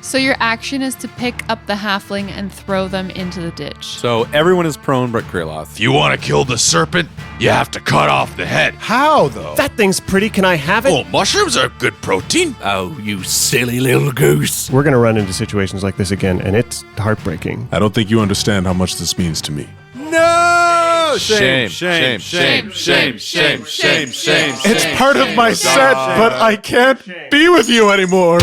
So your action is to pick up the halfling and throw them into the ditch. So everyone is prone but Kraloth. If you want to kill the serpent, you have to cut off the head. How, though? That thing's pretty. Can I have it? Oh, mushrooms are good protein. Oh, you silly little goose. We're going to run into situations like this again, and it's heartbreaking. I don't think you understand how much this means to me. No! Shame, shame, shame, shame, shame, shame, shame. It's part of my set, but I can't be with you anymore.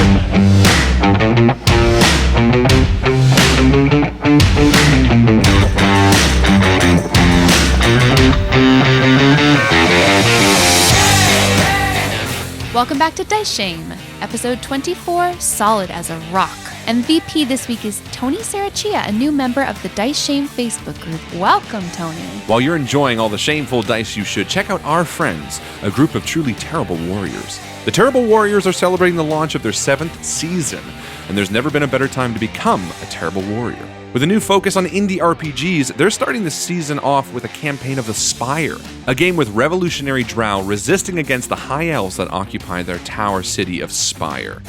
Welcome back to Dice Shame, episode 24, Solid as a Rock. MVP this week is Tony Sarachia, a new member of the Dice Shame Facebook group. Welcome, Tony. While you're enjoying all the shameful dice you should, check out Our Friends, a group of truly terrible warriors. The Terrible Warriors are celebrating the launch of their 7th season, and there's never been a better time to become a terrible warrior. With a new focus on indie RPGs, they're starting the season off with a campaign of the Spire, a game with revolutionary drow resisting against the high elves that occupy their tower city of Spire.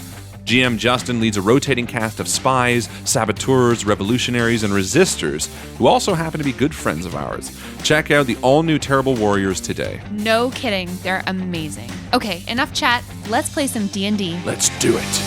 GM Justin leads a rotating cast of spies, saboteurs, revolutionaries, and resistors, who also happen to be good friends of ours. Check out the all-new Terrible Warriors today. No kidding, they're amazing. Okay, enough chat. Let's play some D&D. Let's do it.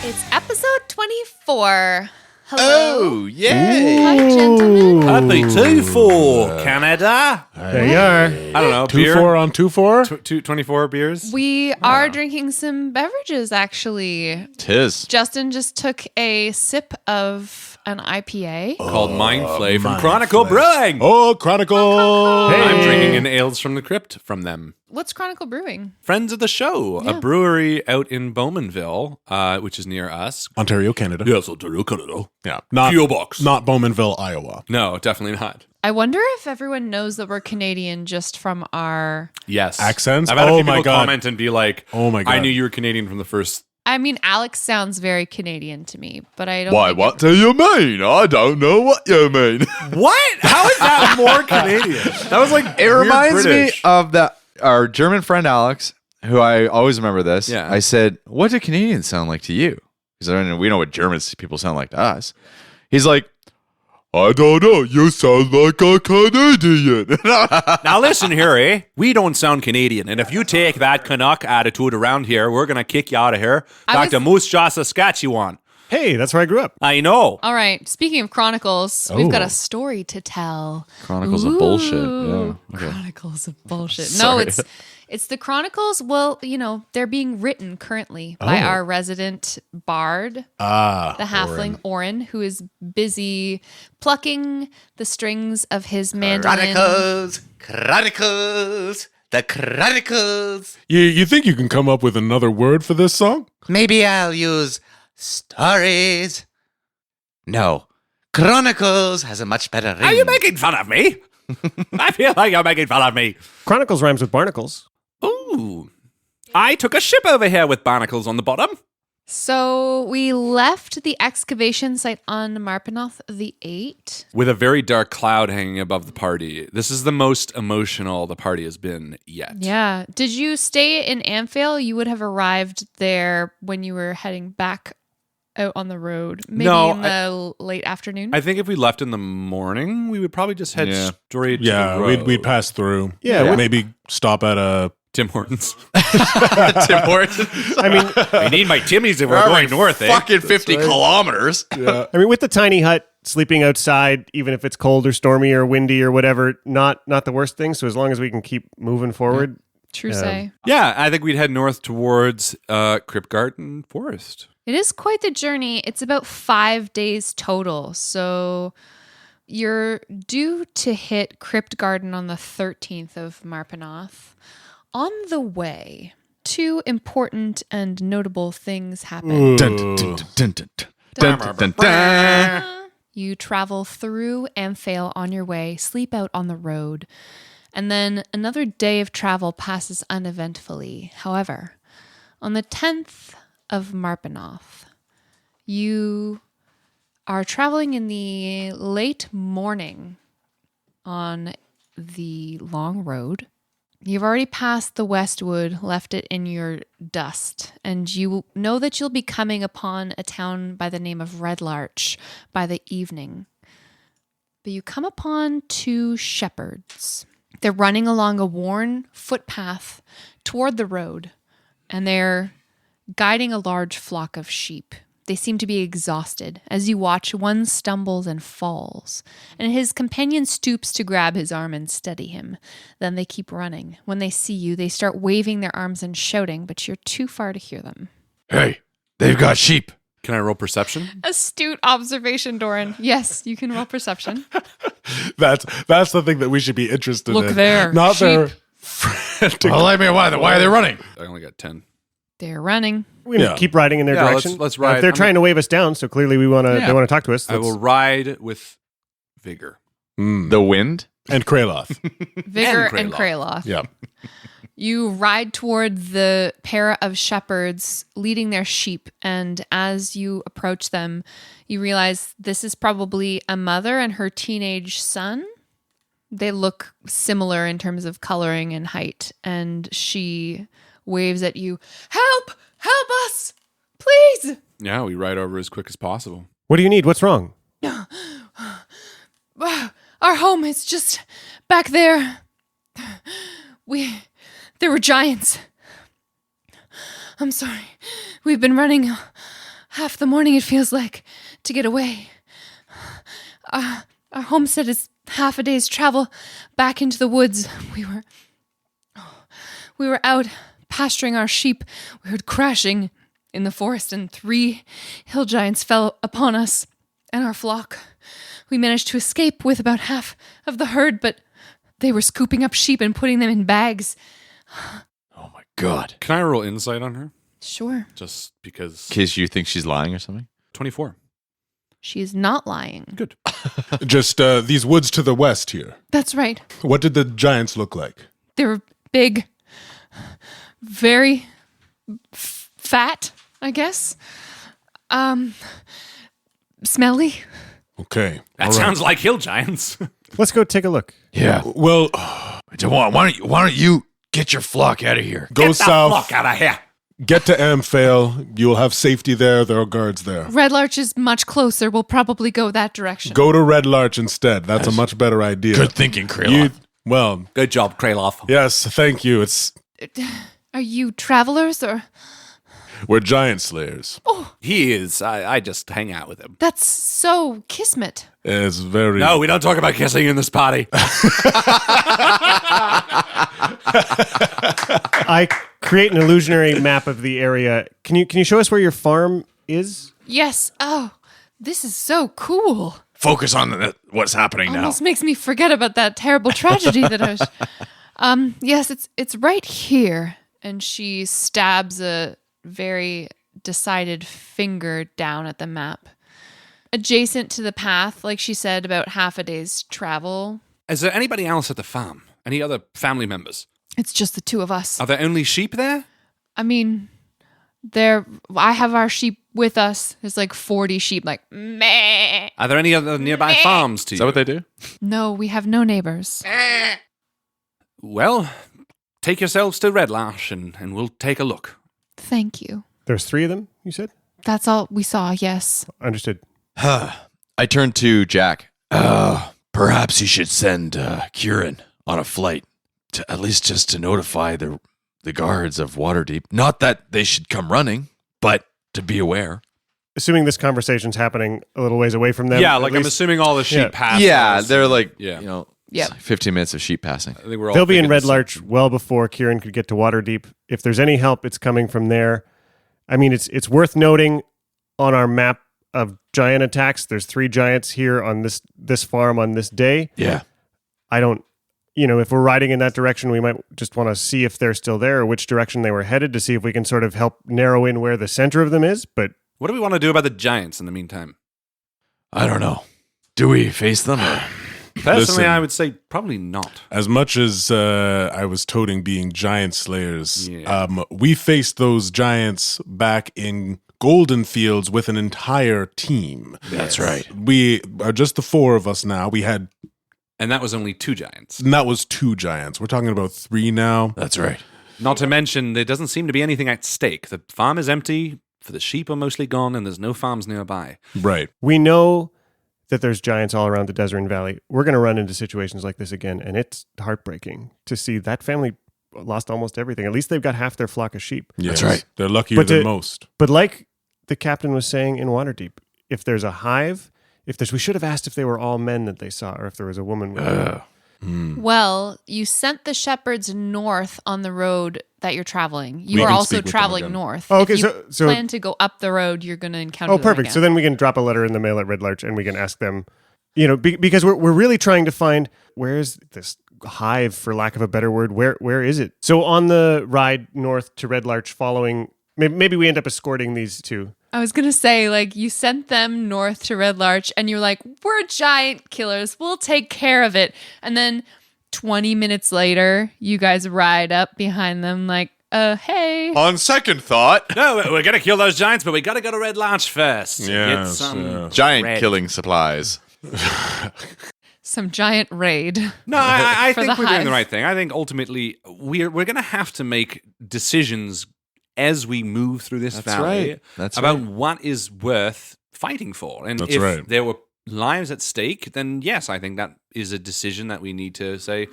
It's episode 24. Hello. Oh, yay. Hi, gentlemen. Happy 2-4, Canada. There you are. I don't know, 2-4 on 2-4? 24 beers? We are drinking some beverages, actually. Tis. Justin just took a sip of an IPA. Called Mindflay from Mindflay. Chronicle Brewing. Oh, Chronicle. Hey. I'm drinking an Ales from the Crypt from them. What's Chronicle Brewing? Friends of the show, Yeah. a brewery out in Bowmanville, which is near us. Ontario, Canada. Yes, Ontario, Canada. Yeah. Not, P.O. Box. Not Bowmanville, Iowa. No, definitely not. I wonder if everyone knows that we're Canadian just from our... Yes. Accents? I've had a Oh few my people God. comment and be like, Oh my God. I knew you were Canadian from the first. I mean, Alex sounds very Canadian to me, but I don't Why, think what do you mean? I don't know what you mean. What? How is that more Canadian? That was like It weird reminds me British. of our German friend Alex, who I always remember this. Yeah. I said, what do Canadians sound like to you? Because we know what German people sound like to us. He's like, I don't know. You sound like a Canadian. Now listen here, eh? We don't sound Canadian, and if you take that Canuck attitude around here, we're gonna kick you out of here. Back to Moose Jaw, Saskatchewan. Hey, that's where I grew up. I know. All right. Speaking of Chronicles, we've got Oh. a story to tell. Chronicles of bullshit. Ooh, Yeah. Okay. Chronicles of bullshit. Sorry. No, it's the Chronicles. Well, they're being written currently by our resident bard, the halfling Orin, who is busy plucking the strings of his mandolin. Chronicles, the Chronicles. You think you can come up with another word for this song? Maybe I'll use stories. No. Chronicles has a much better ring. Are you making fun of me? I feel like you're making fun of me. Chronicles rhymes with barnacles. Ooh. I took a ship over here with barnacles on the bottom. So we left the excavation site on Marpenoth the 8th. With a very dark cloud hanging above the party. This is the most emotional the party has been yet. Yeah. Did you stay in Amphail? You would have arrived there when you were heading back out on the road. Maybe No, in the late afternoon. I think if we left in the morning, we would probably just head Yeah. straight to Yeah, the road. we'd pass through. Yeah. Maybe stop at a... Tim Hortons. Tim Hortons. I mean, I need my Timmies if we're going north, eh? Fucking 50 kilometers. with the tiny hut, sleeping outside, even if it's cold or stormy or windy or whatever, not the worst thing. So as long as we can keep moving forward. True say. Yeah, I think we'd head north towards Crypt Garden Forest. It is quite the journey. It's about 5 days total. So you're due to hit Crypt Garden on the 13th of Marpenoth. On the way, 2 important and notable things happen. Dun, dun, dun, dun, dun, dun, dun, dun, dun. You travel through Amphail on your way, sleep out on the road, and then another day of travel passes uneventfully. However, on the 10th of Marpenoth, you are traveling in the late morning on the long road You've already passed the Westwood, left it in your dust, and you know that you'll be coming upon a town by the name of Red Larch by the evening. But you come upon 2 shepherds. They're running along a worn footpath toward the road, and they're guiding a large flock of sheep. They seem to be exhausted. As you watch, one stumbles and falls, and his companion stoops to grab his arm and steady him. Then they keep running. When they see you, they start waving their arms and shouting, but you're too far to hear them. Hey, they've got sheep. Can I roll perception? Astute observation, Doran. Yes, you can roll perception. That's the thing that we should be interested in. Look there. Not Sheep. their frantic. Well, let me. Why are they running? I only got 10. They're running. We can Yeah. keep riding in their Yeah, direction. let's ride. If they're I'm trying to wave us down, so clearly they want to talk to us. I will ride with vigor. The wind. And Kraloth. Vigor And and Kraloth. Yeah. You ride toward the pair of shepherds leading their sheep, and as you approach them, you realize this is probably a mother and her teenage son. They look similar in terms of coloring and height, and she waves at you, "Help! Help us! Please!" Yeah, we ride over as quick as possible. What do you need? What's wrong? Our home is just back there. There were giants. I'm sorry. We've been running half the morning, it feels like, to get away. Our homestead is half a day's travel back into the woods. We were out pasturing our sheep. We heard crashing in the forest, and 3 hill giants fell upon us and our flock. We managed to escape with about half of the herd, but they were scooping up sheep and putting them in bags. Oh my God. Can I roll insight on her? Sure. Just because. In case you think she's lying or something. 24. She is not lying. Good. Just these woods to the west here. That's right. What did the giants look like? They were big, very fat, I guess. Smelly. Okay. That all right. sounds like hill giants. Let's go take a look. Yeah. Well, Why don't you get your flock out of here? go Get the south. flock out of here. Get to Amphale. You'll have safety there. There are guards there. Red Larch is much closer. We'll probably go that direction. Go to Red Larch instead. That's a much better idea. Good thinking, Kraloth. You, well, Good job, Kraloth. yes, thank you. It's Are you travelers or? we're giant slayers. He is. I just hang out with him. That's so kismet. It's very No, we don't talk about kissing in this party. I create an illusionary map of the area. Can you show us where your farm is? Yes. Oh, this is so cool. Focus on what's happening now. Almost makes me forget about that terrible tragedy that I was. Yes, it's right here. And she stabs a very decided finger down at the map. Adjacent to the path, like she said, about half a day's travel. Is there anybody else at the farm? Any other family members? It's just the 2 of us. Are there only sheep there? I mean, I have our sheep with us. There's like 40 sheep, like, meh. Are there any other nearby farms to you? Is that what they do? No, we have no neighbors. Well, take yourselves to Red Larch and we'll take a look. Thank you. There's 3 of them, you said? That's all we saw, yes. Understood. I turned to Jack. Perhaps you should send Kieran on a flight to at least just to notify the guards of Waterdeep. Not that they should come running, but to be aware. Assuming this conversation's happening a little ways away from them. Yeah, at like I'm least assuming all the sheep Yeah. pass. Yeah, us. they're like, Yeah. you know, Yep. it's like 15 minutes of sheep passing. I think we're all they'll be in thinking Red the Larch well before Kieran could get to Waterdeep. If there's any help, it's coming from there. I mean, it's worth noting on our map of giant attacks, there's 3 giants here on this farm on this day. Yeah. I don't, if we're riding in that direction, we might just want to see if they're still there or which direction they were headed to see if we can sort of help narrow in where the center of them is. But What do we want to do about the giants in the meantime? I don't know. Do we face them? Or? Personally, Listen. I would say probably not. As much as I was toting being giant slayers, Yeah. we faced those giants back in Golden Fields with an entire team. That's right. We are just the 4 of us now. We had And that was only 2 giants. And that was 2 giants. We're talking about 3 now. That's right. Not to mention, there doesn't seem to be anything at stake. The farm is empty, for the sheep are mostly gone, and there's no farms nearby. Right. We know that there's giants all around the Desert Valley. We're going to run into situations like this again, and it's heartbreaking to see that family lost almost everything. At least they've got half their flock of sheep. Yes. That's right. They're luckier than most. But like the captain was saying in Waterdeep, if there's a hive, we should have asked if they were all men that they saw, or if there was a woman with them. Well, you sent the shepherds north on the road that you're traveling. You We are can also speak with them traveling again. north. Oh, okay, If you so plan to go up the road, you're going to encounter oh, them perfect. again. So then we can drop a letter in the mail at Red Larch, and we can ask them, because we're really trying to find where's this hive, for lack of a better word. Where is it? So on the ride north to Red Larch, following, maybe we end up escorting these 2. I was going to say, like, you sent them north to Red Larch, and you're like, we're giant killers. We'll take care of it. And then 20 minutes later, you guys ride up behind them like, hey. On second thought, No, we're going to kill those giants, but we got to go to Red Larch first. Get Yes, some yeah. giant red. killing supplies. Some giant raid. No, I For think the we're doing hive. the right thing. I think ultimately we're going to have to make decisions as we move through this That's valley right. That's about right. what is worth fighting for. And That's if right. there were lives at stake, then yes, I think that is a decision that we need to say,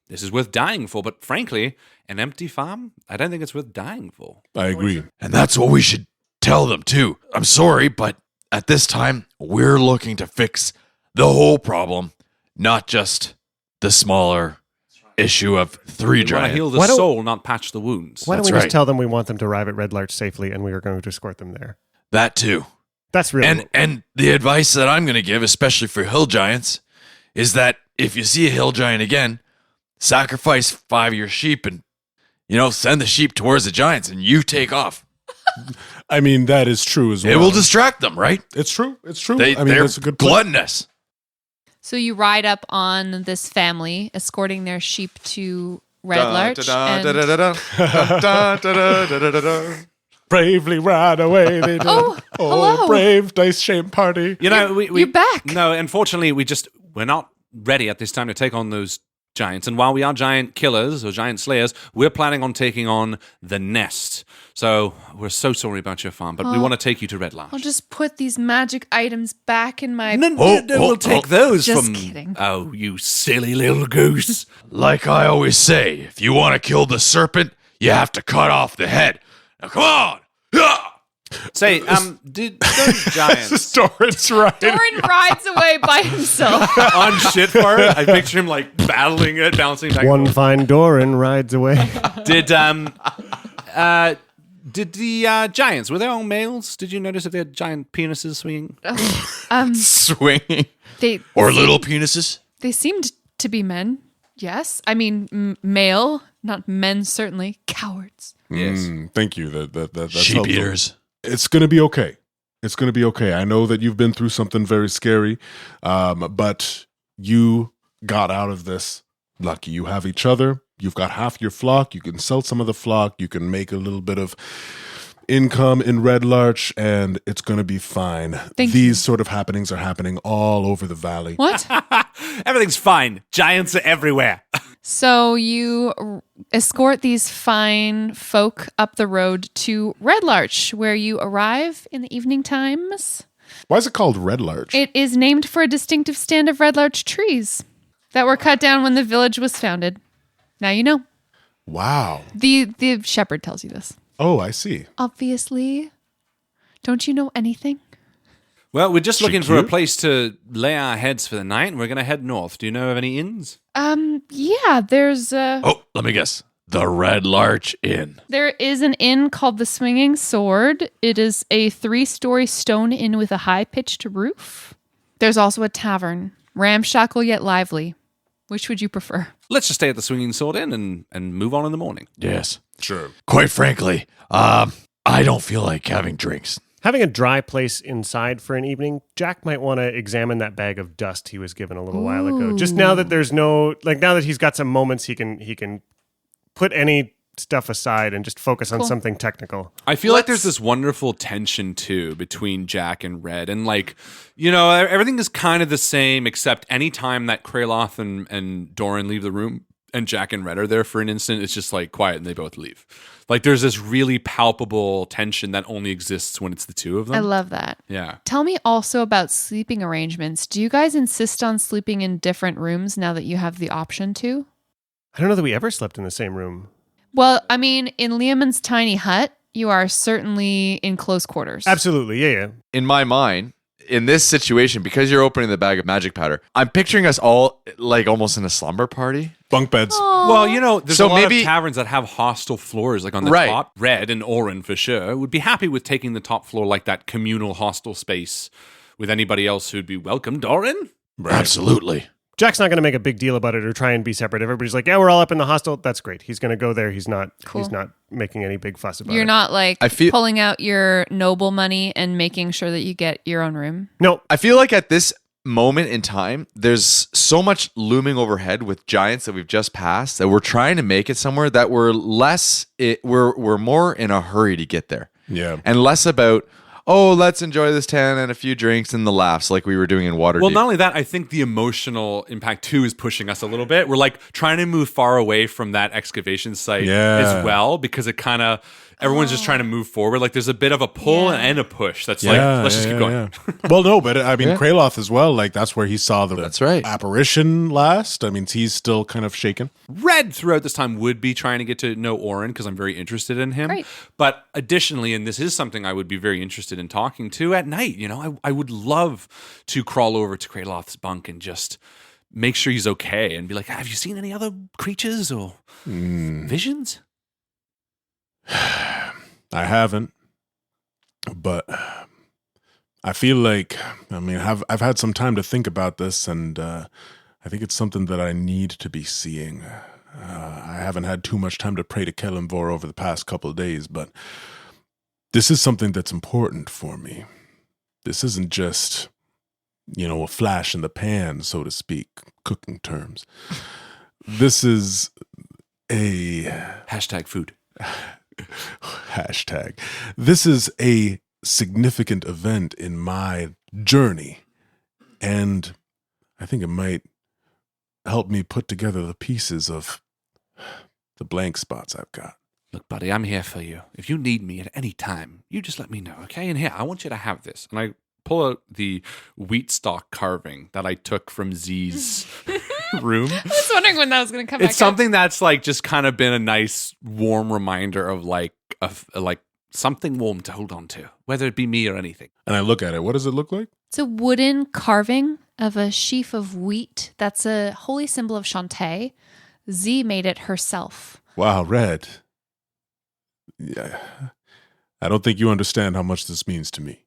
this is worth dying for. But frankly, an empty farm, I don't think it's worth dying for. I agree. And that's what we should tell them too. I'm sorry, but at this time, we're looking to fix the whole problem, not just the smaller issue of 3 We want to giants. heal the Why don't- soul, not patch the wounds. Why don't That's we right. just tell them we want them to arrive at Red Larch safely, and we are going to escort them there? That too. That's really And the advice that I'm going to give, especially for hill giants, is that if you see a hill giant again, sacrifice 5 of your sheep and, send the sheep towards the giants and you take off. I mean, that is true as well. It will distract them, right? It's true. It's true. They're that's a good point. gluttonous. So you ride up on this family, escorting their sheep to Red Larch. and- Bravely ran away. They did. Oh, hello. Brave dice shame party. You know, we You're back. No, unfortunately, we're not ready at this time to take on those giants. And while we are giant killers or giant slayers, we're planning on taking on the nest. So we're so sorry about your farm, but we want to take you to Red Larch. I'll just put these magic items back in my... No, we'll take those Just from... kidding. Oh, you silly little goose. Like I always say, if you want to kill the serpent, you have to cut off the head. Now come on. Say, did those giants Doran's right. Doran rides away by himself. on shit for it? I picture him like battling it, bouncing back. one fine Doran rides away. Did the giants, were they all males? Did you notice if they had giant penises swinging? Swinging. They Or little penises. They seemed to be men. Yes. I mean, male, not men, certainly. Cowards. Yes. Thank you. That's Sheep helpful. eaters. It's going to be okay. It's going to be okay. I know that you've been through something very scary, but you got out of this lucky. You have each other. You've got half your flock. You can sell some of the flock. You can make a little bit of income in Red Larch, and it's going to be fine. Thank These sort of happenings are happening all over the valley. What? Everything's fine. Giants are everywhere. So you escort these fine folk up the road to Red Larch, where you arrive in the evening times. Why is it called Red Larch? It is named for a distinctive stand of red larch trees that were cut down when the village was founded. Now you know. Wow. The shepherd tells you this. Oh, I see. Obviously. Don't you know anything? Well, we're just looking for a cute? place to lay our heads for the night, and we're going to head north. Do you know of any inns? Yeah, there's Oh, let me guess. The Red Larch Inn. there is an inn called the Swinging Sword. It is a 3-story stone inn with a high-pitched roof. There's also a tavern, ramshackle yet lively. Which would you prefer? Let's just stay at the Swinging Sword Inn and move on in the morning. Yes. Sure. Quite frankly, I don't feel like having drinks. Having a dry place inside for an evening, Jack might want to examine that bag of dust he was given a little while ago. Just now that there's now that he's got some moments, he can put any stuff aside and just focus on Cool. something technical. I feel like there's this wonderful tension too between Jack and Red, and like, you know, everything is kind of the same except any time that Kraloth and Doran leave the room and Jack and Red are there for an instant, it's just like quiet and they both leave. Like there's this really palpable tension that only exists when it's the two of them. I love that. Yeah. Tell me also about sleeping arrangements. Do you guys insist on sleeping in different rooms now that you have the option to? I don't know that we ever slept in the same room. Well, I mean, in Liamon's tiny hut, you are certainly in close quarters. Absolutely. Yeah. In my mind, in this situation, because you're opening the bag of magic powder, I'm picturing us all like almost in a slumber party. Bunk beds. Well, you know, there's So a lot maybe- of taverns that have hostel floors, like on the Right. top. Red and Orin, for sure, would be happy with taking the top floor like that communal hostel space with anybody else who'd be welcome. Doran? Absolutely. Jack's not going to make a big deal about it or try and be separate. Everybody's like, yeah, we're all up in the hostel. That's great. He's going to go there. He's not making any big fuss about it. You're not like I feel- pulling out your noble money and making sure that you get your own room. No. I feel like at this moment in time, there's so much looming overhead with giants that we've just passed that we're trying to make it somewhere that we're we're more in a hurry to get there. Yeah. And less about, oh, let's enjoy this town and a few drinks and the laughs like we were doing in Waterdeep. Well, not only that, I think the emotional impact too is pushing us a little bit. We're like trying to move far away from that excavation site Yeah. as well, because it kind of everyone's just trying to move forward. Like there's a bit of a pull Yeah. and a push. That's like, let's just keep going. yeah. Well, no, but I mean, Kraloth as well. Like that's where he saw the That's right. apparition last. I mean, he's still kind of shaken. Red throughout this time would be trying to get to know Orin because I'm very interested in him. Right. But additionally, and this is something I would be very interested in talking to at night, you know, I would love to crawl over to Kraloth's bunk and just make sure he's okay and be like, have you seen any other creatures or visions? I haven't, but I feel like I've had some time to think about this, and I think it's something that I need to be seeing. I haven't had too much time to pray to Kelimvor over the past couple of days, but this is something that's important for me. This isn't just, you know, a flash in the pan, so to speak, cooking terms. This is a Hashtag food. hashtag. This is a significant event in my journey, and I think it might help me put together the pieces of the blank spots I've got. Look, buddy, I'm here for you. If you need me at any time, you just let me know, okay? And here, I want you to have this. And I pull out the wheat stalk carving that I took from Z's room. I was wondering when that was going to come back It's something that's like just kind of been a nice warm reminder of like something warm to hold on to, whether it be me or anything. And I look at it. What does it look like? It's a wooden carving of a sheaf of wheat. That's a holy symbol of Shantae. Z made it herself. Wow, Red. Yeah. I don't think you understand how much this means to me.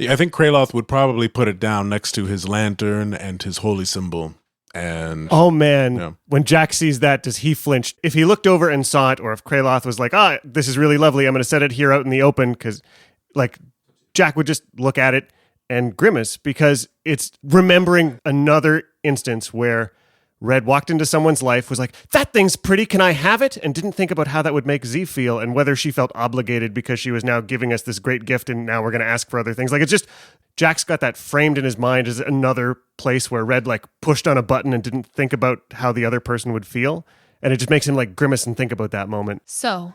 I think Kraloth would probably put it down next to his lantern and his holy symbol. And Oh, man. Yeah. When Jack sees that, does he flinch? If he looked over and saw it, or if Kraloth was like, this is really lovely, I'm going to set it here out in the open, because like Jack would just look at it and grimace, because it's remembering another instance where Red walked into someone's life, was like, that thing's pretty, can I have it? And didn't think about how that would make Z feel and whether she felt obligated because she was now giving us this great gift and now we're going to ask for other things. Like, it's just, Jack's got that framed in his mind as another place where Red like pushed on a button and didn't think about how the other person would feel. And it just makes him like grimace and think about that moment. So,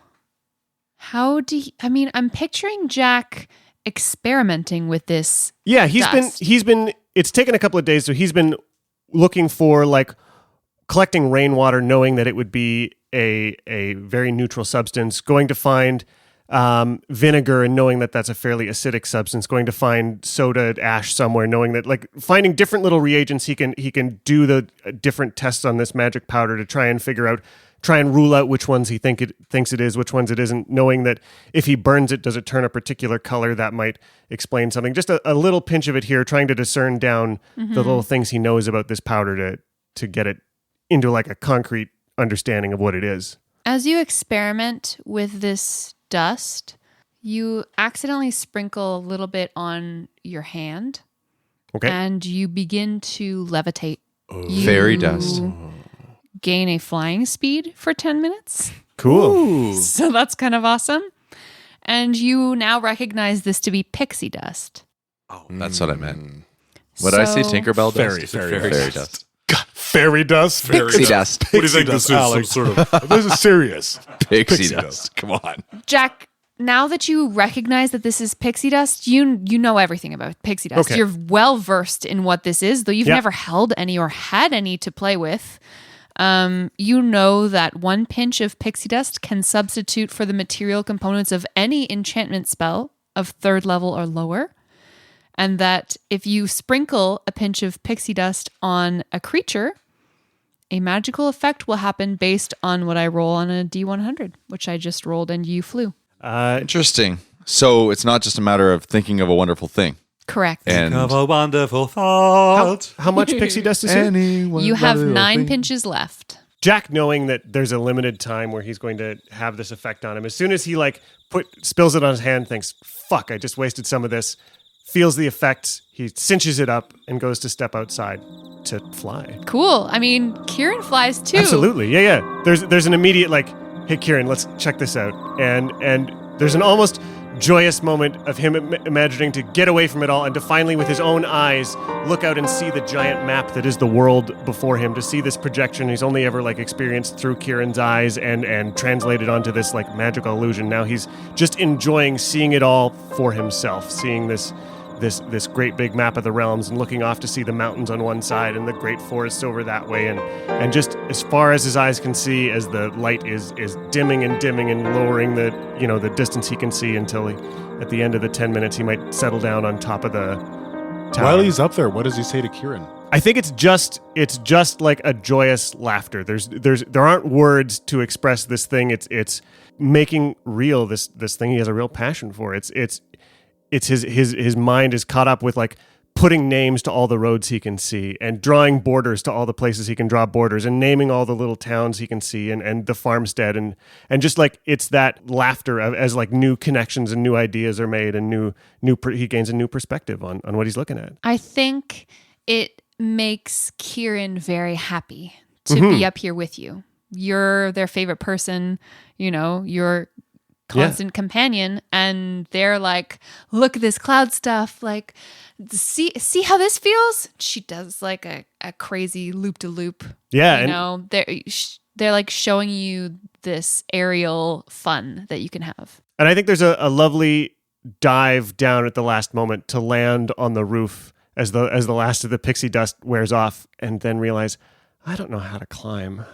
I'm picturing Jack experimenting with this. Yeah, dust. he's been, it's taken a couple of days. So he's been looking for like collecting rainwater, knowing that it would be a very neutral substance, going to find vinegar and knowing that that's a fairly acidic substance, going to find soda ash somewhere, knowing that like finding different little reagents, he can do the different tests on this magic powder to try and rule out which ones he thinks it is, which ones it isn't, knowing that if he burns it, does it turn a particular color that might explain something. Just a little pinch of it here, trying to discern down the little things he knows about this powder to get it into like a concrete understanding of what it is. As you experiment with this dust, you accidentally sprinkle a little bit on your hand. Okay. And you begin to levitate. Fairy dust. gain a flying speed for 10 minutes. Cool. So that's kind of awesome. And you now recognize this to be pixie dust. Oh, that's what I meant. What did I say? So- Tinkerbell dust? Fairy dust. Fairy dust? Pixie dust. What do you think this is? Some sort of, this is serious. Pixie dust. Come on. Jack, now that you recognize that this is pixie dust, you know everything about pixie dust. Okay. You're well versed in what this is, though you've Yeah. never held any or had any to play with. You know that 1 pinch of pixie dust can substitute for the material components of any enchantment spell of 3rd level or lower. And that if you sprinkle a pinch of pixie dust on a creature, a magical effect will happen based on what I roll on a D100, which I just rolled and you flew. Interesting. So it's not just a matter of thinking of a wonderful thing. Correct. And a wonderful thought. How much pixie dust is here? You have 9 pinches left. Jack, knowing that there's a limited time where he's going to have this effect on him, as soon as he spills it on his hand, thinks, "Fuck! I just wasted some of this." Feels the effects. He cinches it up and goes to step outside to fly. Cool. I mean, Kieran flies too. Absolutely, yeah. There's an immediate "Hey, Kieran, let's check this out," and there's an almost joyous moment of him imagining to get away from it all and to finally, with his own eyes, look out and see the giant map that is the world before him, to see this projection he's only ever experienced through Kieran's eyes and translated onto this magical illusion. Now he's just enjoying seeing it all for himself, seeing this great big map of the realms and looking off to see the mountains on one side and the great forests over that way, and just as far as his eyes can see, as the light is dimming and lowering the distance he can see until at the end of the 10 minutes he might settle down on top of the tower. While he's up there, what does he say to Kieran? I think it's just like a joyous laughter. There aren't words to express this thing. It's making real this thing he has a real passion for. It's his mind is caught up with putting names to all the roads he can see and drawing borders to all the places he can draw borders and naming all the little towns he can see and the farmstead and just it's that laughter as new connections and new ideas are made and he gains a new perspective on what he's looking at. I think it makes Kieran very happy to be up here with you. You're their favorite person, you're constant companion, and they're look at this cloud stuff, see how this feels. She does a crazy loop to loop. They're showing you this aerial fun that you can have. And I think there's a lovely dive down at the last moment to land on the roof as the last of the pixie dust wears off, and then realize, I don't know how to climb.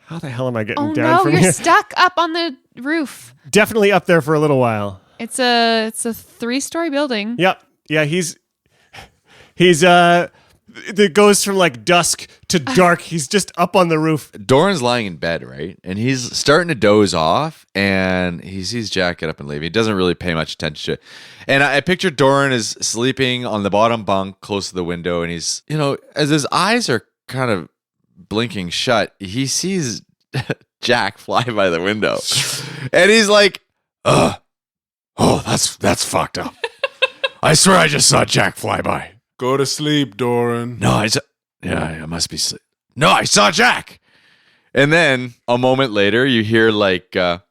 How the hell am I getting down from you're here? stuck up on the roof. Definitely up there for a little while. It's a 3-story building. Yep. Yeah, he's it goes from dusk to dark. He's just up on the roof. Doran's lying in bed, right? And he's starting to doze off, and he sees Jack get up and leave. He doesn't really pay much attention to it. And I picture Doran is sleeping on the bottom bunk close to the window, and he's, as his eyes are kind of blinking shut, he sees Jack fly by the window. And he's like, oh, that's fucked up. I swear I just saw Jack fly by. Go to sleep, Doran. No, I must be sleep. No, I saw Jack. And then a moment later, you hear help.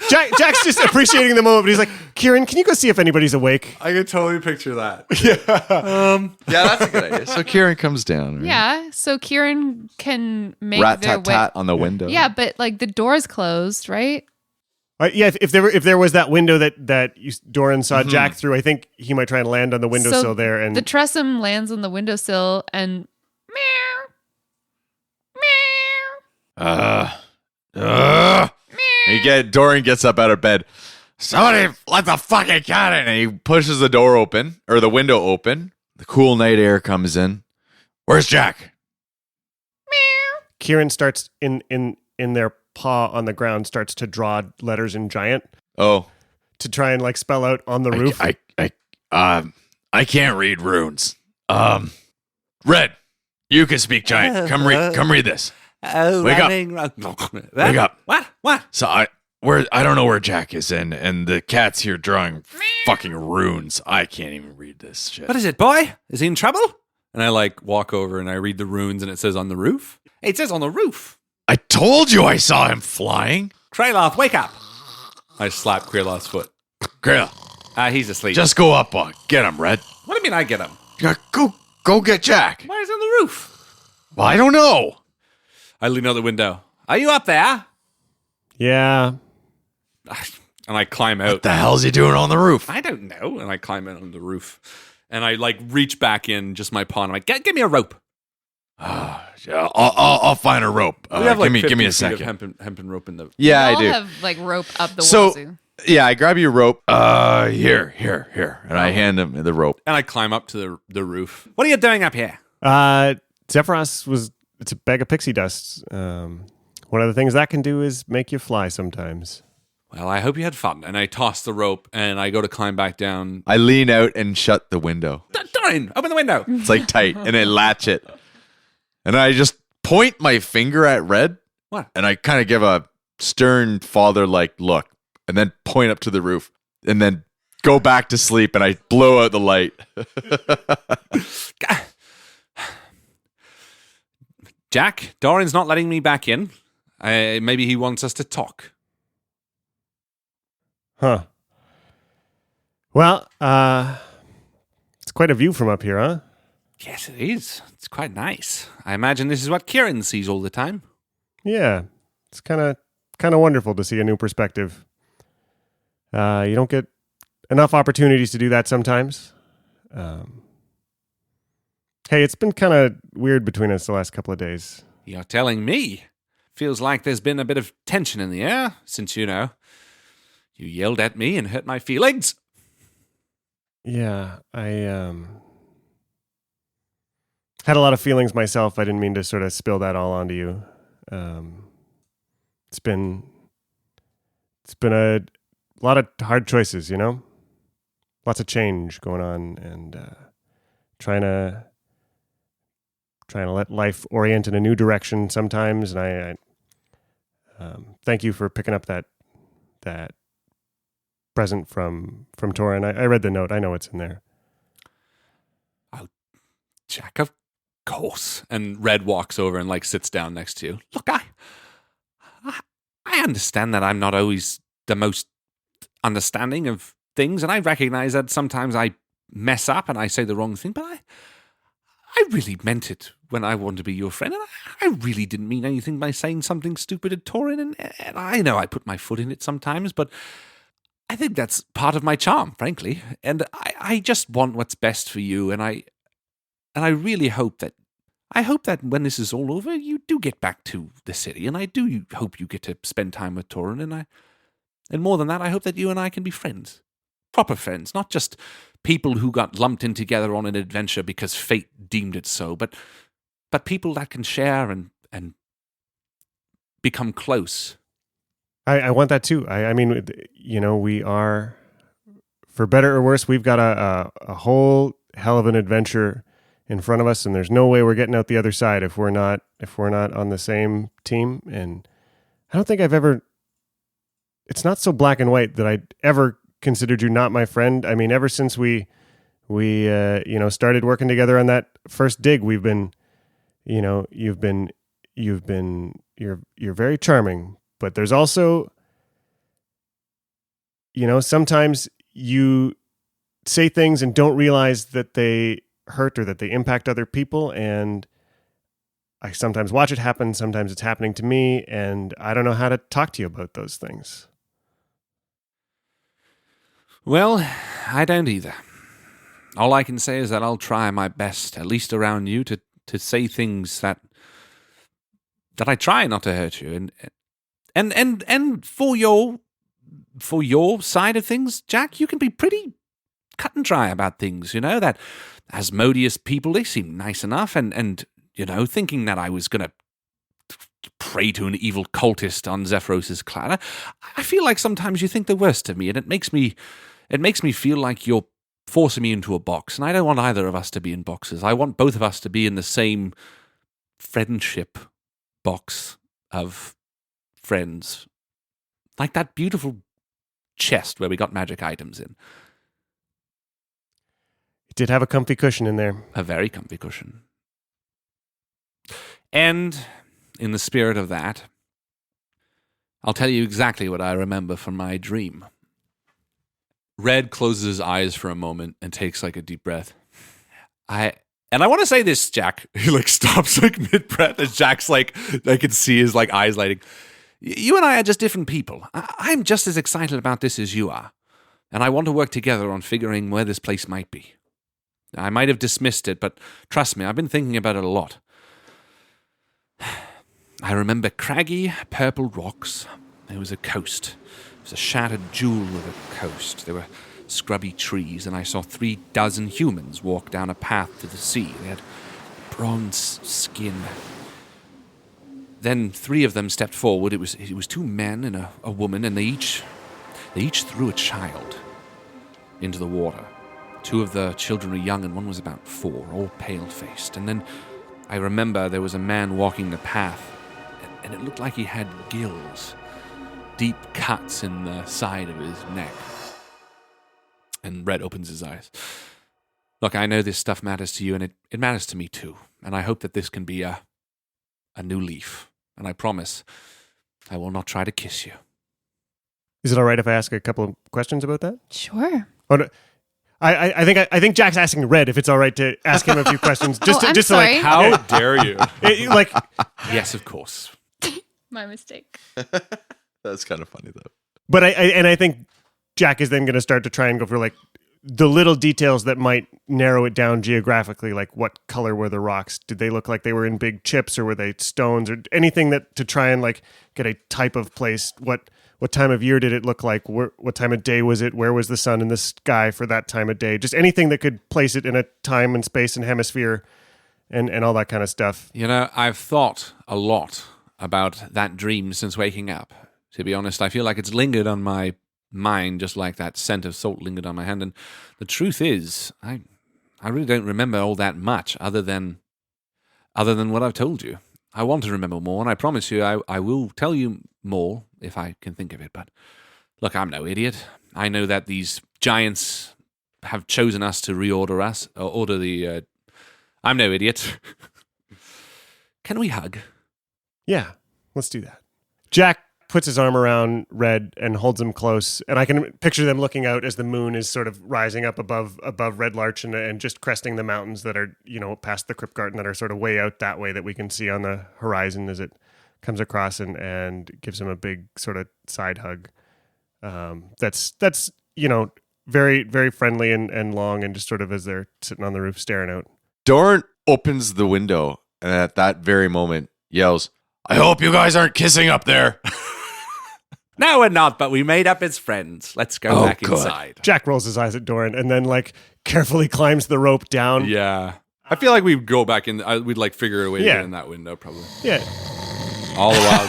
Jack's just appreciating the moment, but he's like, Kieran, can you go see if anybody's awake? I could totally picture that. Yeah, that's a good idea. So Kieran comes down. Right? Yeah, so Kieran can make Rat their tat way. tat on the window. Yeah, but the door's closed, right? Yeah, if there was that window that Doran saw Jack through, I think he might try and land on the windowsill there. And the Tressum lands on the windowsill and Doran gets up out of bed. Somebody let the fucking cat in. And he pushes the door open, or the window open. The cool night air comes in. Where's Jack? Kieran starts in their paw on the ground, starts to draw letters in giant. Oh, to try and spell out on the roof. I can't read runes. Red, you can speak giant. Come read this. Oh, Wake up. Wake up. What? So I don't know where Jack is, and the cat's here drawing fucking runes. I can't even read this shit. What is it, boy? Is he in trouble? And I like walk over and I read the runes and it says on the roof. It says on the roof. I told you I saw him flying. Kraloth, wake up. I slap Kraloth's foot. Grail, He's asleep. just go up on. Get him, Red. What do you mean I get him? Yeah, go get Jack. Why is he on the roof? Well, I don't know. I lean out the window. Are you up there? Yeah. And I climb out. What the hell's he doing on the roof? I don't know. And I climb out on the roof. And I like reach back in just my paw. And I'm like, give me a rope. Yeah, I'll find a rope. We have like give me 50 a feet of second. hempen rope in the... Yeah, We I all do. have like rope up the So- wazoo. Yeah, I grab your rope. Here. And I hand him the rope. And I climb up to the roof. What are you doing up here? Zephyros it's a bag of pixie dust. One of the things that can do is make you fly sometimes. Well, I hope you had fun. And I toss the rope and I go to climb back down. I lean out and shut the window. Dorian, open the window. It's like tight, and I latch it. And I just point my finger at Red. What? And I kind of give a stern father-like look, and then point up to the roof, and then go back to sleep, and I blow out the light. Jack, Dorian's not letting me back in. Maybe he wants us to talk. Huh. Well, it's quite a view from up here, huh? Yes, it is. It's quite nice. I imagine this is what Kieran sees all the time. Yeah. It's kind of wonderful to see a new perspective. You don't get enough opportunities to do that sometimes. Hey, it's been kind of weird between us the last couple of days. You're telling me. Feels like there's been a bit of tension in the air since, you yelled at me and hurt my feelings. Yeah, I had a lot of feelings myself. I didn't mean to sort of spill that all onto you. It's been a lot of hard choices, lots of change going on, and trying to let life orient in a new direction sometimes. And I thank you for picking up that present from Torin. I read the note. I know it's in there. Oh, Jack, of course. And Red walks over and sits down next to you. Look, I understand that I'm not always the most understanding of things, and I recognize that sometimes I mess up and I say the wrong thing, but I really meant it when I wanted to be your friend, and I really didn't mean anything by saying something stupid at Torin, and I know I put my foot in it sometimes, but I think that's part of my charm, frankly, and I just want what's best for you, and I really hope that when this is all over, you do get back to the city, and I do hope you get to spend time with Torin, and more than that, I hope that you and I can be friends. Proper friends, not just people who got lumped in together on an adventure because fate deemed it so, but people that can share and become close. I want that too. I mean, we are, for better or worse, we've got a whole hell of an adventure in front of us, and there's no way we're getting out the other side if we're not on the same team. And I don't think I've ever. It's not so black and white that I ever considered you not my friend. I mean, ever since we started working together on that first dig, we've been, you're very charming, but there's also, sometimes you say things and don't realize that they hurt or that they impact other people. And I sometimes watch it happen. Sometimes it's happening to me, and I don't know how to talk to you about those things. Well, I don't either. All I can say is that I'll try my best, at least around you, to say things that I try not to hurt you. And for your side of things, Jack, you can be pretty cut and dry about things, that Asmodeus people, they seem nice enough, and thinking that I was going to pray to an evil cultist on Zephyros' clan, I feel like sometimes you think the worst of me, and it makes me feel like you're forcing me into a box, and I don't want either of us to be in boxes. I want both of us to be in the same friendship box of friends. Like that beautiful chest where we got magic items in. did have a comfy cushion in there. A very comfy cushion. And in the spirit of that, I'll tell you exactly what I remember from my dream. Red closes his eyes for a moment and takes like a deep breath. I want to say this, Jack. He like stops like mid-breath as Jack's like, I can see his like eyes lighting. You and I are just different people. I'm just as excited about this as you are. And I want to work together on figuring where this place might be. I might have dismissed it, but trust me, I've been thinking about it a lot. I remember craggy purple rocks. There was a coast. It was a shattered jewel of a coast. There were scrubby trees, and I saw 36 humans walk down a path to the sea. They had bronze skin. Then 3 of them stepped forward. It was 2 men and a woman, and they each threw a child into the water. 2 of the children were young, and one was about 4, all pale-faced. And then I remember there was a man walking the path, and it looked like he had gills, deep cuts in the side of his neck. And Red opens his eyes. Look, I know this stuff matters to you, and it matters to me too. And I hope that this can be a new leaf. And I promise I will not try to kiss you. Is it all right if I ask a couple of questions about that? Sure. Oh, no. I think Jack's asking Red if it's all right to ask him a few questions. I'm to sorry. like, How dare you? like, Yes, of course. My mistake. That's kind of funny, though. but I think Jack is then going to start to try and go for like the little details that might narrow it down geographically, like what color were the rocks? Did they look like they were in big chips, or were they stones, or anything that to try and like get a type of place? What time of year did it look like? What time of day was it? Where was the sun in the sky for that time of day? Just anything that could place it in a time and space and hemisphere and all that kind of stuff. You know, I've thought a lot about that dream since waking up. To be honest, I feel like it's lingered on my mind just like that scent of salt lingered on my hand. And the truth is, I really don't remember all that much other than what I've told you. I want to remember more, and I promise you I will tell you more if I can think of it. But look, I'm no idiot. I know that these giants have chosen us to reorder us, or order the... I'm no idiot. Can we hug? Yeah, let's do that. Jack puts his arm around Red and holds him close, and I can picture them looking out as the moon is sort of rising up above Red Larch and just cresting the mountains that are, past the Crypt Garden that are sort of way out that way that we can see on the horizon as it comes across and gives him a big sort of side hug. That's very, very friendly and long, and just sort of as they're sitting on the roof staring out. Dorn opens the window and at that very moment yells, "I hope you guys aren't kissing up there." No, we're not, but we made up as friends. Let's go back inside. Jack rolls his eyes at Doran and then carefully climbs the rope down. Yeah. I feel like we'd go back in. We'd figure a way to get in that window, probably. Yeah. All the while,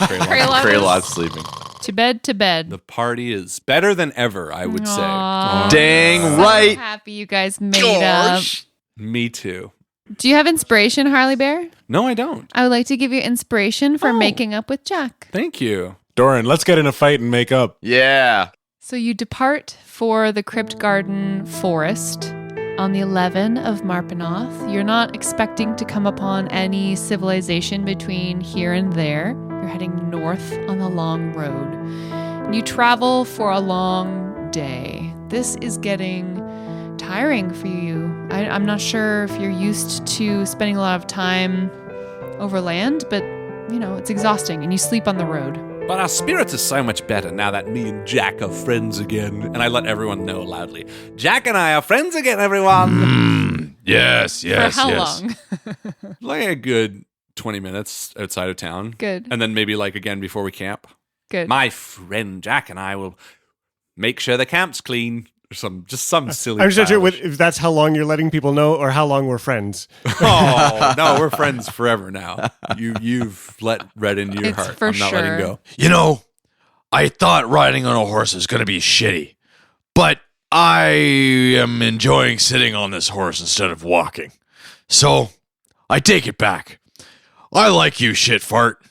Kraylot's sleeping. To bed. The party is better than ever, I would say. Aw. Dang So right. happy you guys made up. Me too. Do you have inspiration, Harley Bear? No, I don't. I would like to give you inspiration for making up with Jack. Thank you. Doran, let's get in a fight and make up. Yeah. So you depart for the Crypt Garden Forest on the 11 of Marpenoth. You're not expecting to come upon any civilization between here and there. You're heading north on the long road. And you travel for a long day. This is getting tiring for you. I'm not sure if you're used to spending a lot of time over land, but, it's exhausting, and you sleep on the road. But our spirits are so much better now that me and Jack are friends again. And I let everyone know loudly. Jack and I are friends again, everyone. Yes. For how long? Like a good 20 minutes outside of town. Good. And then maybe again before we camp. Good. My friend Jack and I will make sure the camp's clean. Or some silly I'm just not sure childish- if that's how long you're letting people know or how long we're friends. Oh, no, we're friends forever now. You've let Red into your It's heart. for I'm not letting sure. go. I thought riding on a horse is going to be shitty, but I am enjoying sitting on this horse instead of walking. So I take it back. I like you, shit fart.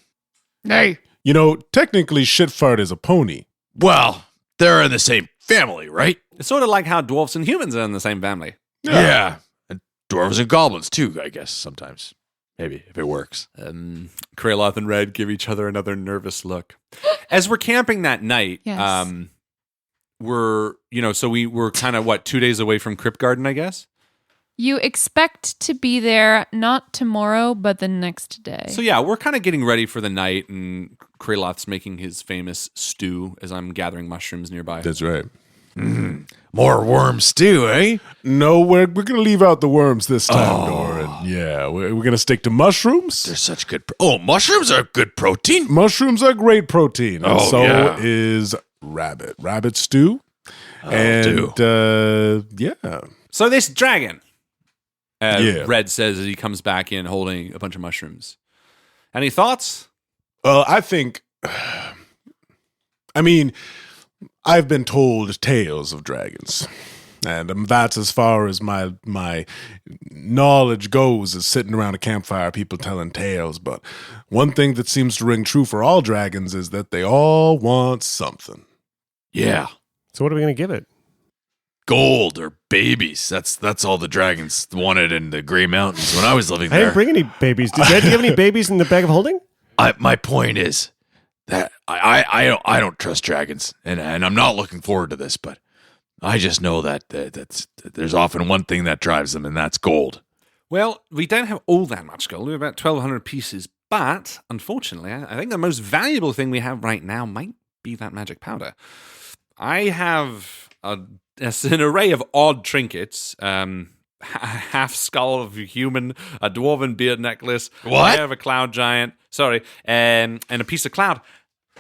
Hey. Technically, Shitfart is a pony. Well, they're in the same family, right? It's sort of like how dwarfs and humans are in the same family. Yeah. dwarves and goblins too, I guess, sometimes. Maybe, if it works. Kraloth and Red give each other another nervous look. As we're camping that night, Yes. we're kind of 2 days away from Crypt Garden, I guess. You expect to be there not tomorrow, but the next day. So yeah, we're kind of getting ready for the night, and Kraloth's making his famous stew as I'm gathering mushrooms nearby. That's right. More worm stew, eh? No, we're going to leave out the worms this time, Doran. Yeah, we're going to stick to mushrooms. They're such good... mushrooms are good protein. Mushrooms are great protein. And Oh, so yeah. is rabbit. Rabbit stew. And, yeah. So this dragon, Yeah. Red says as he comes back in holding a bunch of mushrooms. Any thoughts? I think... I mean... I've been told tales of dragons, and that's as far as my knowledge goes, is sitting around a campfire, people telling tales. But one thing that seems to ring true for all dragons is that they all want something. Yeah. So what are we going to give it? Gold or babies. That's all the dragons wanted in the Grey Mountains when I was living I there. didn't bring any babies. Do you have any babies in the bag of holding? My point is that I don't trust dragons, and I'm not looking forward to this, but I just know that there's often one thing that drives them, and that's gold. Well, we don't have all that much gold. We have about 1,200 pieces. But, unfortunately, I think the most valuable thing we have right now might be that magic powder. I have an array of odd trinkets. A half skull of a human, a dwarven beard necklace. What? I have a cloud giant. Sorry. And a piece of cloud.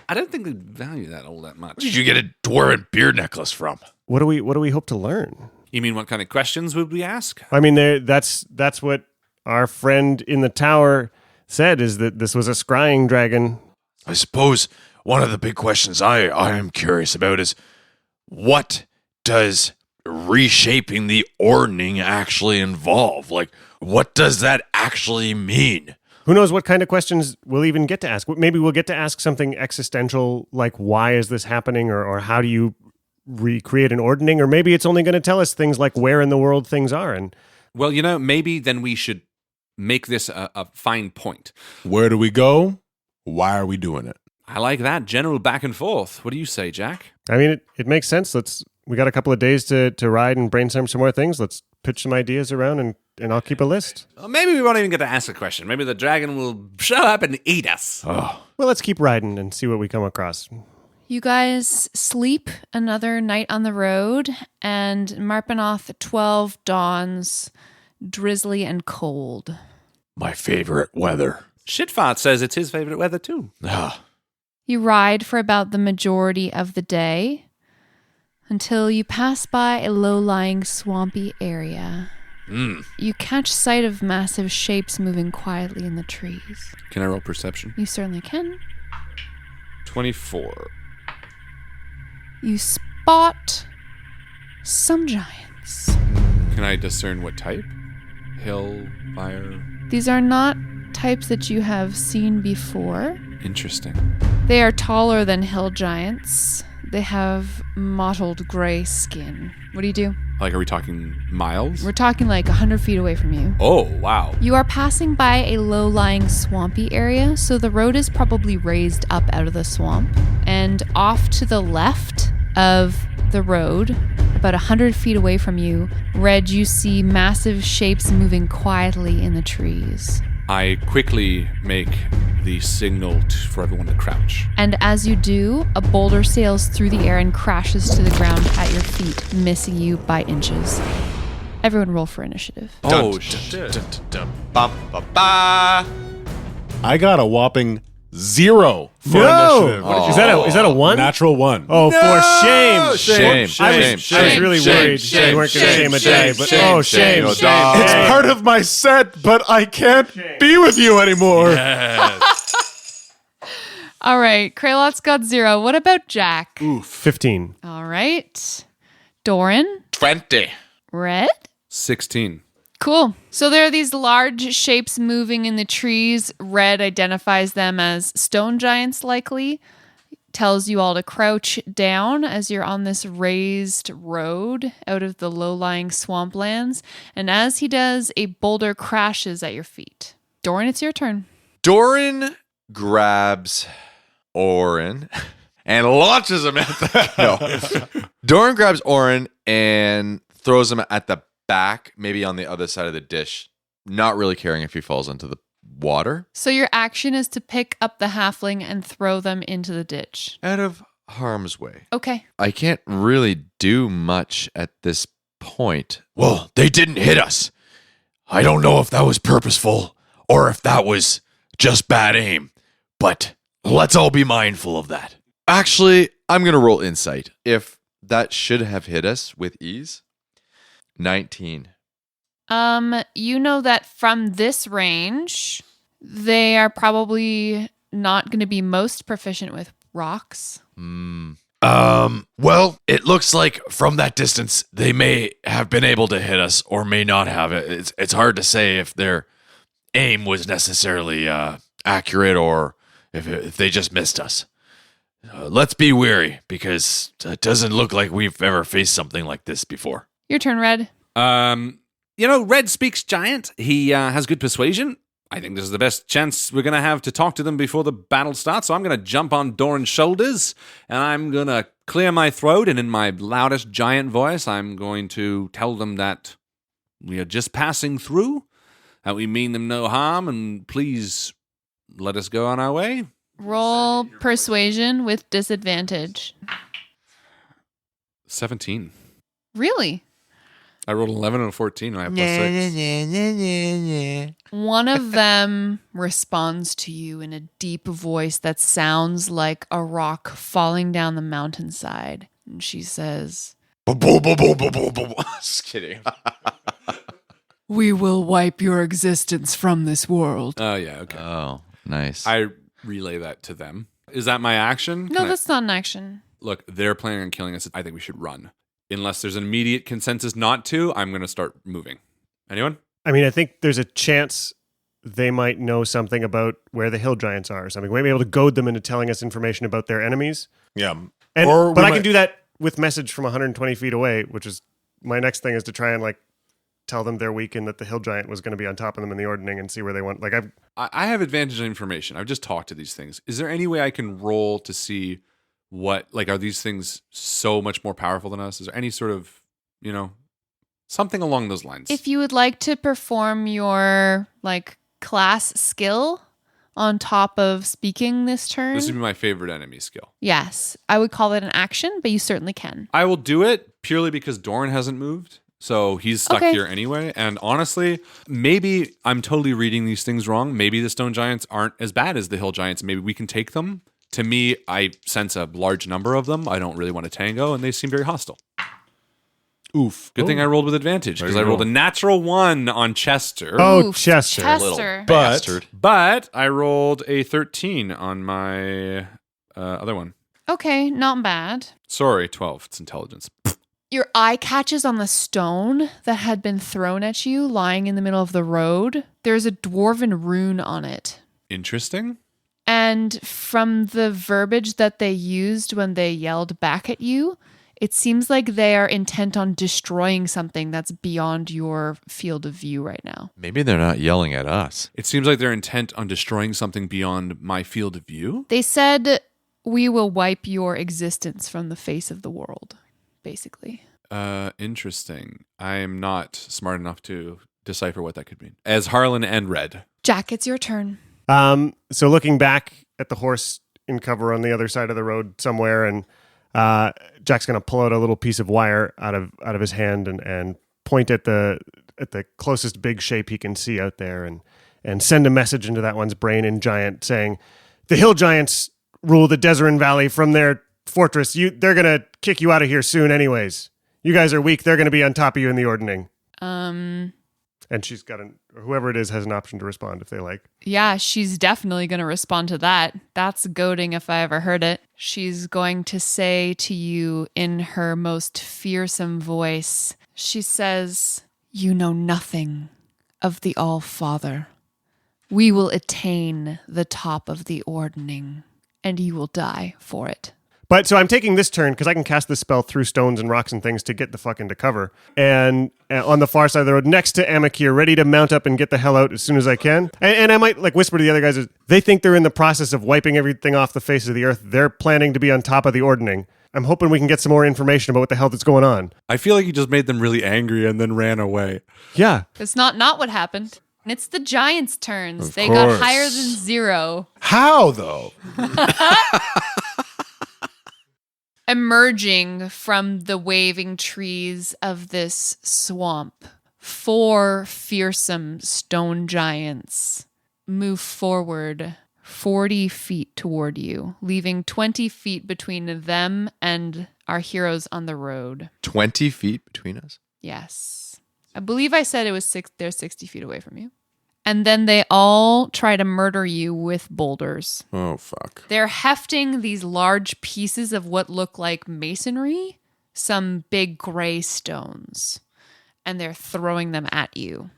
I don't think they value that all that much. Where did you get a dwarven beard necklace from? What do we hope to learn? You mean what kind of questions would we ask? I mean, that's what our friend in the tower said, is that this was a scrying dragon. I suppose one of the big questions I am curious about is, what does reshaping the ordning actually involve? Like, what does that actually mean? Who knows what kind of questions we'll even get to ask? Maybe we'll get to ask something existential, like why is this happening, or how do you recreate an ordning? Or maybe it's only going to tell us things like where in the world things are. And Well, maybe then we should make this a fine point. Where do we go? Why are we doing it? I like that general back and forth. What do you say, Jack? I mean, it makes sense. We got a couple of days to ride and brainstorm some more things. Let's pitch some ideas around, and I'll keep a list. Well, maybe we won't even get to ask a question. Maybe the dragon will show up and eat us. Oh, Well, let's keep riding and see what we come across. You guys sleep another night on the road, and Marpenoth 12 dawns, drizzly and cold. my favorite weather. Shitfart says it's his favorite weather too. Ah, You ride for about the majority of the day until you pass by a low-lying swampy area. You catch sight of massive shapes moving quietly in the trees. Can I roll perception? You certainly can. 24. You spot some giants. Can I discern what type? Hill, fire. These are not types that you have seen before. Interesting. They are taller than hill giants. They have mottled gray skin. What do you do? Like, are we talking miles? We're talking like 100 feet away from you. Oh, wow. You are passing by a low-lying swampy area, so the road is probably raised up out of the swamp. And off to the left of the road, about 100 feet away from you, Red, you see massive shapes moving quietly in the trees. I quickly make the signal for everyone to crouch. And as you do, a boulder sails through the air and crashes to the ground at your feet, missing you by inches. Everyone roll for initiative. Oh, shit. I got a whopping 0 for initiative. Is that a 1? Natural 1. Oh, for shame. shame. I was really worried you weren't going to shame a day, but shame. It's part of my set, but I can't be with you anymore. All right, Kralot's got 0. What about Jack? 15. All right. Doran? 20. Red? 16. Cool. So there are these large shapes moving in the trees. Red identifies them as stone giants, likely. tells you all to crouch down as you're on this raised road out of the low-lying swamplands. And as he does, a boulder crashes at your feet. Doran, it's your turn. Doran grabs Orin and launches him at the... No. Doran grabs Orin and throws him at the back, maybe on the other side of the dish, not really caring if he falls into the water. So your action is to pick up the halfling and throw them into the ditch. Out of harm's way. Okay. I can't really do much at this point. Well, they didn't hit us. I don't know if that was purposeful or if that was just bad aim, but let's all be mindful of that. Actually, I'm going to roll insight. If that should have hit us with ease. 19. You know that from this range, they are probably not going to be most proficient with rocks. Well, it looks like from that distance, they may have been able to hit us or may not have. It's hard to say if their aim was necessarily accurate or if they just missed us. Let's be wary because it doesn't look like we've ever faced something like this before. Your turn, Red. Red speaks giant. He has good persuasion. I think this is the best chance we're going to have to talk to them before the battle starts. So I'm going to jump on Doran's shoulders and I'm going to clear my throat. And in my loudest giant voice, I'm going to tell them that we are just passing through, that we mean them no harm, and please let us go on our way. Roll persuasion with disadvantage. 17. Really? I rolled 11 and a 14 and I have +6. One of them responds to you in a deep voice that sounds like a rock falling down the mountainside. And she says, Just kidding. "We will wipe your existence from this world." Oh, yeah, okay. Oh, nice. I relay that to them. Is that my action? No, that's not an action. Look, they're planning on killing us. I think we should run. Unless there's an immediate consensus not to, I'm going to start moving. Anyone? I mean, I think there's a chance they might know something about where the hill giants are or something. We might be able to goad them into telling us information about their enemies. Yeah. But I can do that with message from 120 feet away, which is my next thing is to try and tell them they're weak and that the hill giant was going to be on top of them in the ordning and see where they went. I have advantage on information. I've just talked to these things. Is there any way I can roll to see what, are these things so much more powerful than us? Is there any sort of, something along those lines? If you would like to perform your class skill on top of speaking this turn, This would be my favorite enemy skill. yes, I would call it an action, but you certainly can. I will do it purely because Doran hasn't moved. So he's stuck Okay. here anyway. And honestly, maybe I'm totally reading these things wrong. Maybe the stone giants aren't as bad as the hill giants. Maybe we can take them. To me, I sense a large number of them. I don't really want to tango, and they seem very hostile. Oof. Good thing I rolled with advantage, because I rolled a natural 1 on Chester. Oh, Oof, Chester. Chester. But I rolled a 13 on my other one. Okay, not bad. Sorry, 12. It's intelligence. Your eye catches on the stone that had been thrown at you lying in the middle of the road. There's a dwarven rune on it. Interesting. And from the verbiage that they used when they yelled back at you, it seems like they are intent on destroying something that's beyond your field of view right now. Maybe they're not yelling at us. It seems like they're intent on destroying something beyond my field of view. They said, "We will wipe your existence from the face of the world," basically. Interesting. I am not smart enough to decipher what that could mean. As Harlan and Red. Jack, it's your turn. So looking back at the horse in cover on the other side of the road somewhere, and Jack's going to pull out a little piece of wire out of his hand and point at the closest big shape he can see out there, and send a message into that one's brain in giant saying, "The hill giants rule the Deserin Valley from their fortress. They're going to kick you out of here soon anyways. You guys are weak. They're going to be on top of you in the ordning." And she's got whoever it is has an option to respond if they like. Yeah, she's definitely going to respond to that. That's goading if I ever heard it. She's going to say to you in her most fearsome voice, she says, "You know nothing of the All-Father. We will attain the top of the ordning, and you will die for it. But so I'm taking this turn because I can cast this spell through stones and rocks and things to get the fuck into cover. And on the far side of the road, next to Amakir, ready to mount up and get the hell out as soon as I can. And I might like whisper to the other guys, they think they're in the process of wiping everything off the face of the earth. They're planning to be on top of the ordning. I'm hoping we can get some more information about what the hell that's going on. I feel like you just made them really angry and then ran away. Yeah. It's not what happened. It's the giants' turns. They course. got higher than 0. How, though? Emerging from the waving trees of this swamp, 4 fearsome stone giants move forward 40 feet toward you, leaving 20 feet between them and our heroes on the road. 20 feet between us? Yes. I believe I said it was they're 60 feet away from you. And then they all try to murder you with boulders. Oh, fuck. They're hefting these large pieces of what look like masonry, some big gray stones, and they're throwing them at you.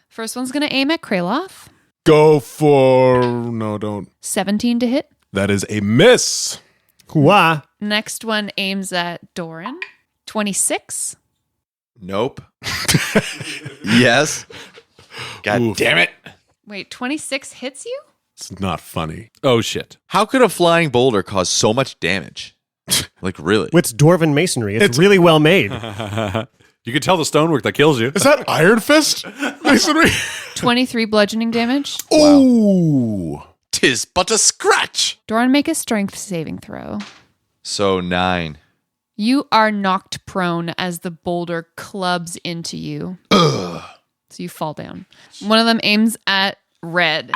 First one's going to aim at Kraloth. Go for... No, don't. 17 to hit. That is a miss. Hooah. Next one aims at Doran. 26. Nope. Yes. God Oof. damn it. Wait, 26 hits you? It's not funny. Oh, shit. How could a flying boulder cause so much damage? Like, really? It's dwarven masonry. It's really well made. You can tell the stonework that kills you. Is that Iron Fist masonry? 23 bludgeoning damage. Ooh. 'Tis but a scratch. Doran, make a strength saving throw. So 9. You are knocked prone as the boulder clubs into you. So you fall down. One of them aims at Red.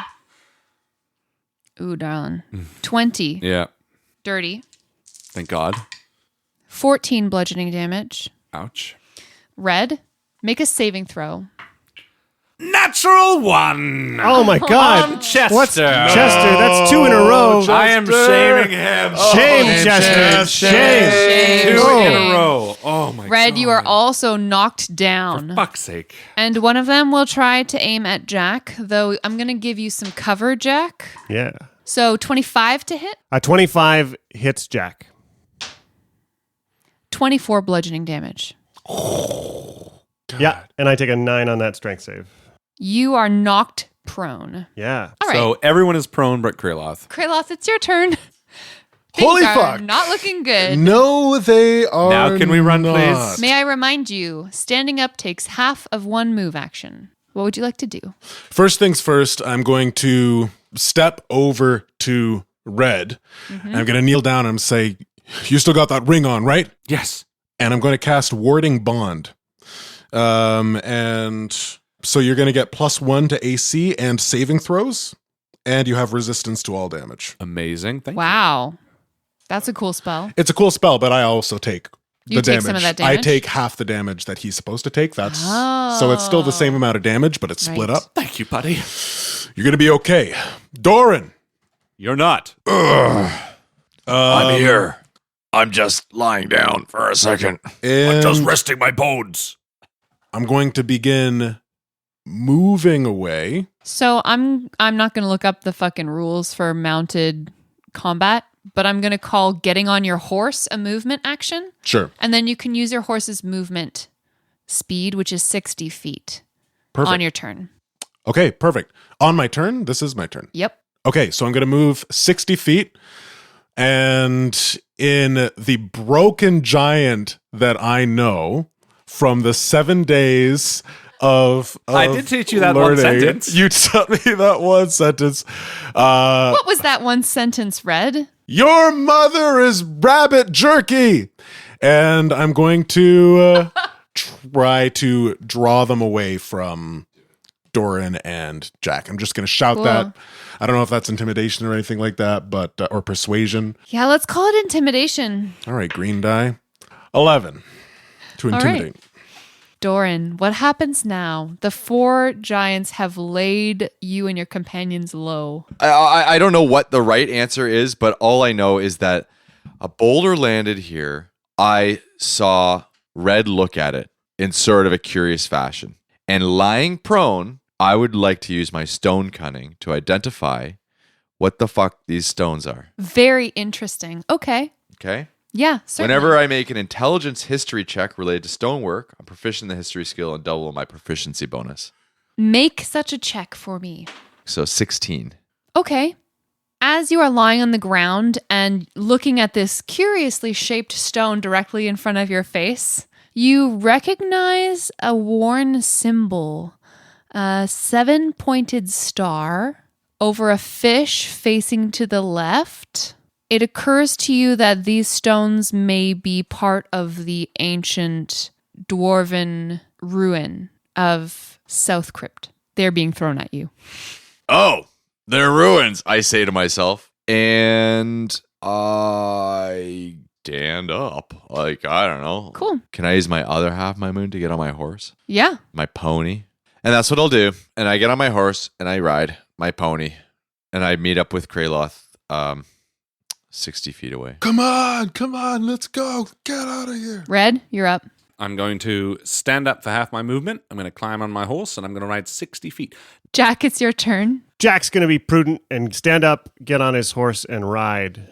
Ooh, darling. 20. Yeah. Dirty. Thank God. 14 bludgeoning damage. Ouch. Red, make a saving throw. Natural 1. Oh my God. Chester. What's Chester? That's 2 in a row. I am shaming him. Shame, Chester. Shame. 2 Shame. in a row. Oh my God. Red, you are also knocked down. Fuck's sake. And one of them will try to aim at Jack, though I'm going to give you some cover, Jack. Yeah. So 25 to hit, 25 hits Jack. 24 bludgeoning damage. Yeah, and I take a 9 on that strength save. You are knocked prone. Yeah. All right. So everyone is prone but Kraloth. Kraloth, it's your turn. Holy Things are fuck. not looking good. No, they are Now can we run, not. please? May I remind you, standing up takes half of one move action. What would you like to do? First things first, I'm going to step over to Red. And I'm going to kneel down and say, you still got that ring on, right? Yes. And I'm going to cast Warding Bond. And so you're going to get +1 to AC and saving throws. And you have resistance to all damage. Amazing. Thank Wow. That's a cool spell. It's a cool spell, but I also take You the take damage. some of that I damage? take half the damage that he's supposed to take. That's so it's still the same amount of damage, but it's split Right. up. Thank you, buddy. You're going to be okay. Doran. You're not. I'm here. I'm just lying down for a second. And resting my bones. I'm going to begin moving away. So I'm not going to look up the fucking rules for mounted combat, but I'm going to call getting on your horse a movement action. Sure. And then you can use your horse's movement speed, which is 60 feet Perfect. on your turn. Okay, perfect. On my turn, this is my turn. Yep. Okay, so I'm going to move 60 feet. And in the broken giant that I know from the 7 days of I did teach you that one learning, sentence. You taught me that one sentence. What was that one sentence, Red? Your mother is rabbit jerky. And I'm going to try to draw them away from Doran and Jack. I'm just going to shout Cool. that. I don't know if that's intimidation or anything like that, but or persuasion. Yeah, let's call it intimidation. All right, green die. 11 to All intimidate. Doran, what happens now? The 4 giants have laid you and your companions low. I don't know what the right answer is, but all I know is that a boulder landed here. I saw Red look at it in sort of a curious fashion. And lying prone, I would like to use my stone cunning to identify what the fuck these stones are. Very interesting. Okay. Okay? Yeah, certainly. Whenever I make an intelligence history check related to stonework, I'm proficient in the history skill and double my proficiency bonus. Make such a check for me. So 16. Okay. As you are lying on the ground and looking at this curiously shaped stone directly in front of your face, you recognize a worn symbol, a 7-pointed star over a fish facing to the left. It occurs to you that these stones may be part of the ancient dwarven ruin of South Crypt. They're being thrown at you. Oh, they're ruins, I say to myself. And I stand up. Like, I don't know. Cool. Can I use my other half of my moon to get on my horse? Yeah. My pony? And that's what I'll do. And I get on my horse and I ride my pony. And I meet up with Kraloth 60 feet away. Come on, let's go. Get out of here. Red, you're up. I'm going to stand up for half my movement. I'm going to climb on my horse and I'm going to ride 60 feet. Jack, it's your turn. Jack's going to be prudent and stand up, get on his horse, and ride,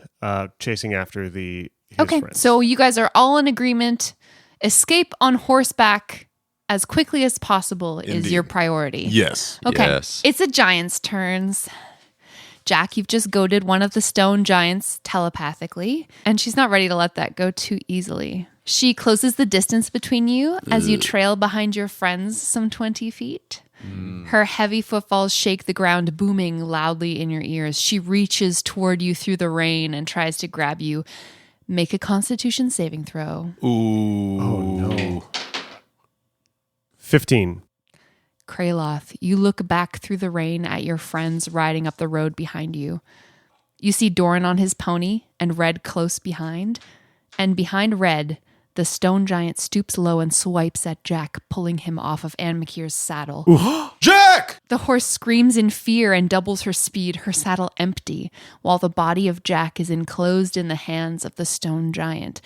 chasing after his friends. So you guys are all in agreement. Escape on horseback as quickly as possible is Indeed. your priority. Yes. Okay. Yes. It's a giant's turns. Jack, you've just goaded one of the stone giants telepathically, and she's not ready to let that go too easily. She closes the distance between you as you trail behind your friends some 20 feet. Her heavy footfalls shake the ground, booming loudly in your ears. She reaches toward you through the rain and tries to grab you. Make a Constitution saving throw. Ooh. Oh, no. 15. Kraloth, you look back through the rain at your friends riding up the road behind you. You see Doran on his pony and Red close behind. And behind Red, the stone giant stoops low and swipes at Jack, pulling him off of Anne McKeer's saddle. Jack! The horse screams in fear and doubles her speed, her saddle empty, while the body of Jack is enclosed in the hands of the stone giant.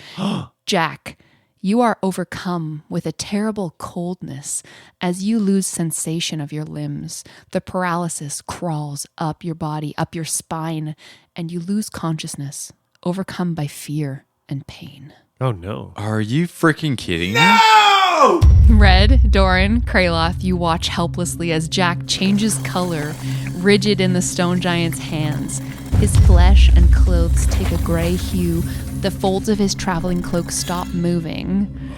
Jack, you are overcome with a terrible coldness as you lose sensation of your limbs. The paralysis crawls up your body, up your spine, and you lose consciousness, overcome by fear and pain. Oh, no. Are you freaking kidding me? Red, Doran, Kraloth, you watch helplessly as Jack changes color, rigid in the stone giant's hands. His flesh and clothes take a gray hue. The folds of his traveling cloak stop moving.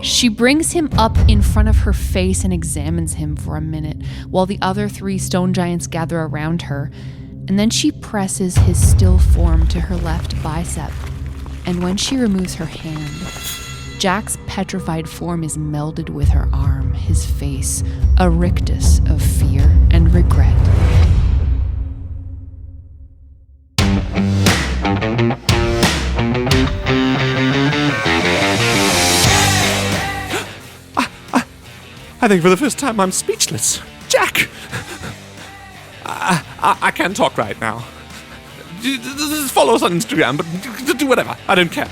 She brings him up in front of her face and examines him for a minute, while the other 3 stone giants gather around her. And then she presses his still form to her left bicep. And when she removes her hand, Jack's petrified form is melded with her arm, his face a rictus of fear and regret. I think for the first time I'm speechless. Jack! I can't talk right now. Just follow us on Instagram, but do whatever. I don't care.